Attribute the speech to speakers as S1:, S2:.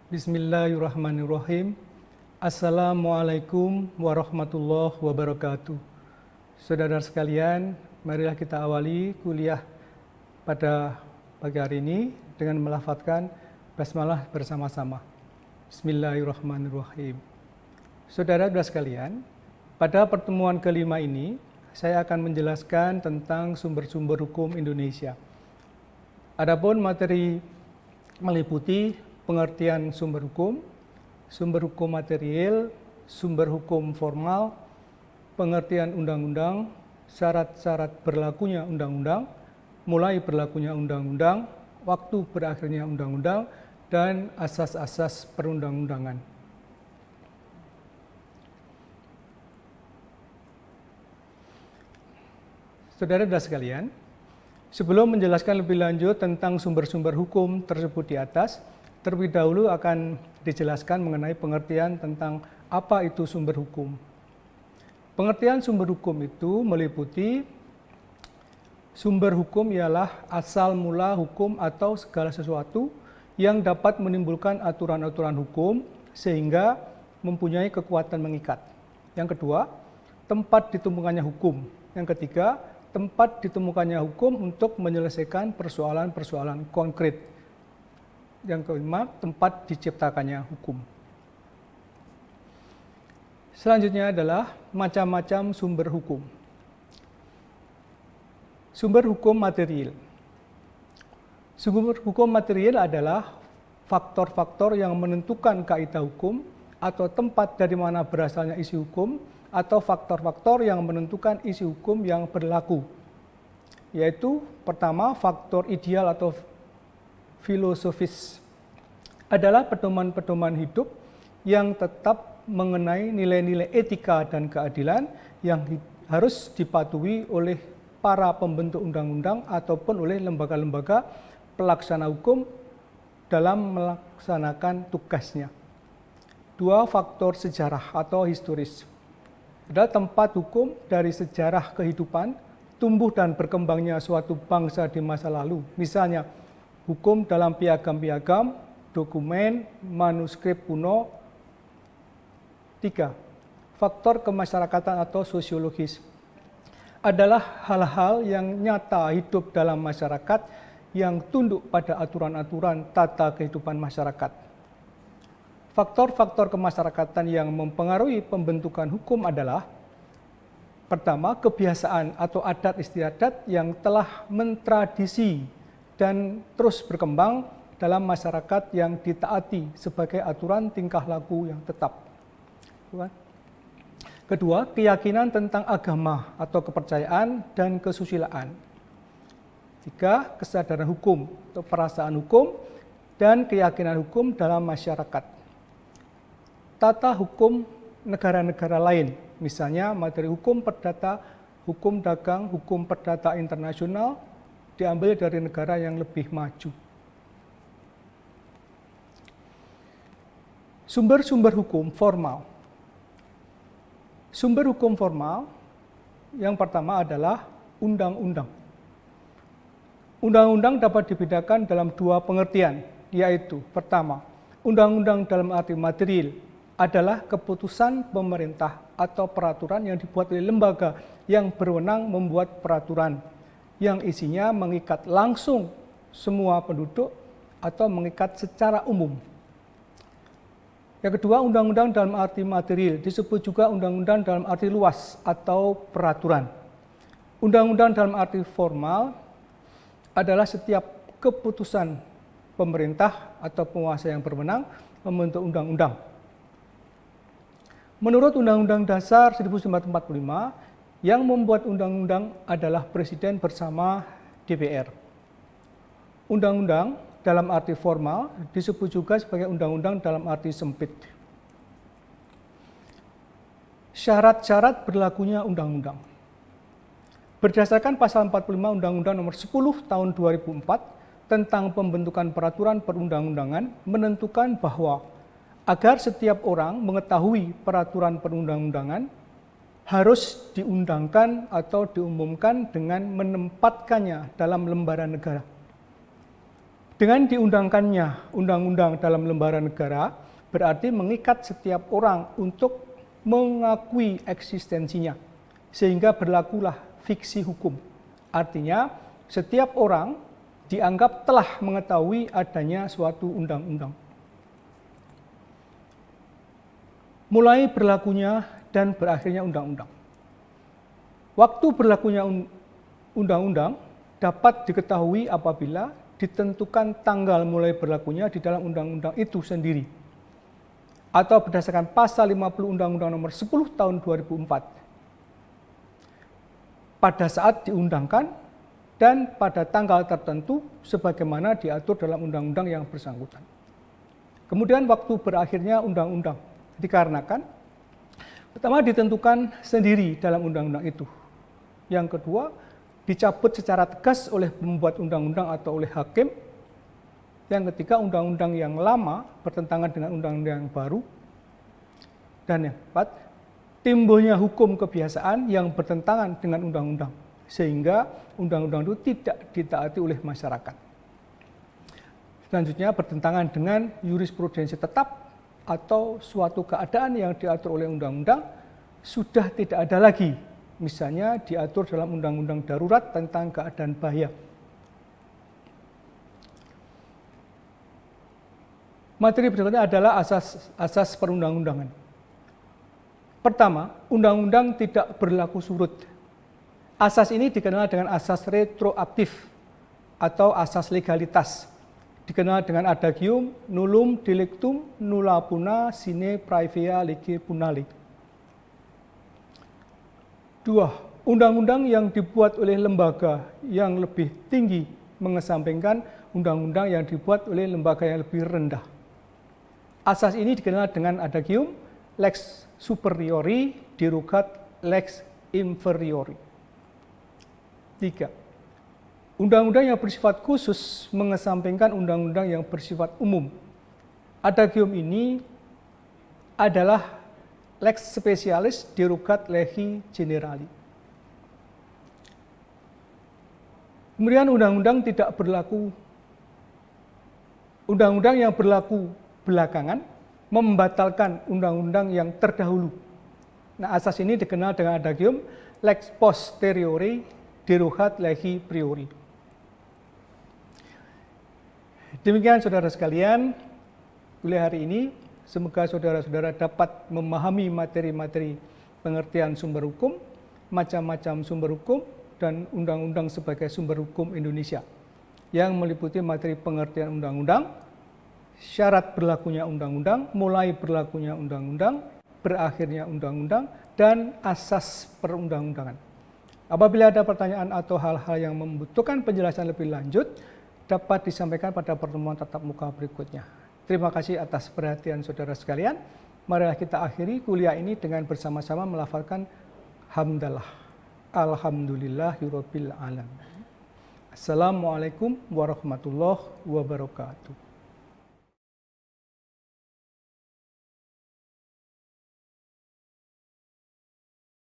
S1: Bismillahirrahmanirrahim. Assalamualaikum warahmatullahi wabarakatuh. Saudara sekalian, marilah kita awali kuliah pada pagi hari ini dengan melafadzkan basmalah bersama-sama. Bismillahirrahmanirrahim. Saudara-saudara sekalian, pada pertemuan kelima ini saya akan menjelaskan tentang sumber-sumber hukum Indonesia. Adapun materi meliputi pengertian sumber hukum material, sumber hukum formal, pengertian undang-undang, syarat-syarat berlakunya undang-undang, mulai berlakunya undang-undang, waktu berakhirnya undang-undang, dan asas-asas perundang-undangan. Saudara-saudara sekalian, sebelum menjelaskan lebih lanjut tentang sumber-sumber hukum tersebut di atas, terlebih dahulu akan dijelaskan mengenai pengertian tentang apa itu sumber hukum. Pengertian sumber hukum itu meliputi sumber hukum ialah asal mula hukum atau segala sesuatu yang dapat menimbulkan aturan-aturan hukum sehingga mempunyai kekuatan mengikat. Yang kedua, tempat ditemukannya hukum. Yang ketiga, tempat ditemukannya hukum untuk menyelesaikan persoalan-persoalan konkret. Yang kelima, tempat diciptakannya hukum. Selanjutnya adalah macam-macam sumber hukum. Sumber hukum material. Sumber hukum material adalah faktor-faktor yang menentukan kaidah hukum atau tempat dari mana berasalnya isi hukum atau faktor-faktor yang menentukan isi hukum yang berlaku. Yaitu pertama, faktor ideal atau filosofis adalah pedoman-pedoman hidup yang tetap mengenai nilai-nilai etika dan keadilan yang harus dipatuhi oleh para pembentuk undang-undang ataupun oleh lembaga-lembaga pelaksana hukum dalam melaksanakan tugasnya. Dua, faktor sejarah atau historis adalah tempat hukum dari sejarah kehidupan, tumbuh dan berkembangnya suatu bangsa di masa lalu. Misalnya, hukum dalam piagam-piagam, dokumen, manuskrip kuno. 3. Faktor kemasyarakatan atau sosiologis adalah hal-hal yang nyata hidup dalam masyarakat yang tunduk pada aturan-aturan tata kehidupan masyarakat. Faktor-faktor kemasyarakatan yang mempengaruhi pembentukan hukum adalah pertama, kebiasaan atau adat istiadat yang telah mentradisi dan terus berkembang dalam masyarakat yang ditaati sebagai aturan tingkah laku yang tetap. Kedua, keyakinan tentang agama atau kepercayaan dan kesusilaan. 3, kesadaran hukum atau perasaan hukum dan keyakinan hukum dalam masyarakat. Tata hukum negara-negara lain, misalnya materi hukum perdata, hukum dagang, hukum perdata internasional, diambil dari negara yang lebih maju. Sumber-sumber hukum formal. Sumber hukum formal yang pertama adalah undang-undang. Undang-undang dapat dibedakan dalam dua pengertian, yaitu pertama, undang-undang dalam arti material adalah keputusan pemerintah atau peraturan yang dibuat oleh lembaga yang berwenang membuat peraturan yang isinya mengikat langsung semua penduduk atau mengikat secara umum. Yang kedua, undang-undang dalam arti material disebut juga undang-undang dalam arti luas atau peraturan. Undang-undang dalam arti formal adalah setiap keputusan pemerintah atau penguasa yang berwenang membentuk undang-undang. Menurut Undang-Undang Dasar 1945, yang membuat undang-undang adalah Presiden bersama DPR. Undang-undang dalam arti formal disebut juga sebagai undang-undang dalam arti sempit. Syarat-syarat berlakunya undang-undang. Berdasarkan pasal 45 Undang-Undang Nomor 10 Tahun 2004 tentang pembentukan peraturan perundang-undangan menentukan bahwa agar setiap orang mengetahui peraturan perundang-undangan harus diundangkan atau diumumkan dengan menempatkannya dalam lembaran negara. Dengan diundangkannya undang-undang dalam lembaran negara, berarti mengikat setiap orang untuk mengakui eksistensinya, sehingga berlakulah fiksi hukum. Artinya, setiap orang dianggap telah mengetahui adanya suatu undang-undang. Mulai berlakunya dan berakhirnya undang-undang. Waktu berlakunya undang-undang dapat diketahui apabila ditentukan tanggal mulai berlakunya di dalam undang-undang itu sendiri, atau berdasarkan pasal 50 Undang-Undang Nomor 10 Tahun 2004 pada saat diundangkan dan pada tanggal tertentu sebagaimana diatur dalam undang-undang yang bersangkutan. Kemudian waktu berakhirnya undang-undang dikarenakan pertama ditentukan sendiri dalam undang-undang itu. Yang kedua, dicabut secara tegas oleh pembuat undang-undang atau oleh hakim. Yang ketiga, undang-undang yang lama bertentangan dengan undang-undang yang baru. Dan yang keempat, timbulnya hukum kebiasaan yang bertentangan dengan undang-undang, sehingga undang-undang itu tidak ditaati oleh masyarakat. Selanjutnya, bertentangan dengan jurisprudensi tetap atau suatu keadaan yang diatur oleh undang-undang sudah tidak ada lagi. Misalnya diatur dalam undang-undang darurat tentang keadaan bahaya. Materi berikutnya adalah asas perundang-undangan. Pertama, undang-undang tidak berlaku surut. Asas ini dikenal dengan asas retroaktif atau asas legalitas. Dikenal dengan adagium nullum delictum nulla puna sine praevia lege punali. 2. Undang-undang yang dibuat oleh lembaga yang lebih tinggi mengesampingkan undang-undang yang dibuat oleh lembaga yang lebih rendah. Asas ini dikenal dengan adagium lex superiori derogat lex inferiori. 3. Undang-undang yang bersifat khusus mengesampingkan undang-undang yang bersifat umum. Adagium ini adalah lex specialis derogat legi generali. Kemudian undang-undang yang berlaku belakangan membatalkan undang-undang yang terdahulu. Nah, asas ini dikenal dengan adagium lex posteriori derogat legi priori. Demikian saudara sekalian, kuliah hari ini. Semoga saudara-saudara dapat memahami materi-materi pengertian sumber hukum, macam-macam sumber hukum, dan undang-undang sebagai sumber hukum Indonesia, yang meliputi materi pengertian undang-undang, syarat berlakunya undang-undang, mulai berlakunya undang-undang, berakhirnya undang-undang, dan asas perundang-undangan. Apabila ada pertanyaan atau hal-hal yang membutuhkan penjelasan lebih lanjut, dapat disampaikan pada pertemuan tatap muka berikutnya. Terima kasih atas perhatian saudara sekalian. Marilah kita akhiri kuliah ini dengan bersama-sama melafalkan hamdalah. Alhamdulillahirabbil alamin. Assalamualaikum warahmatullahi wabarakatuh.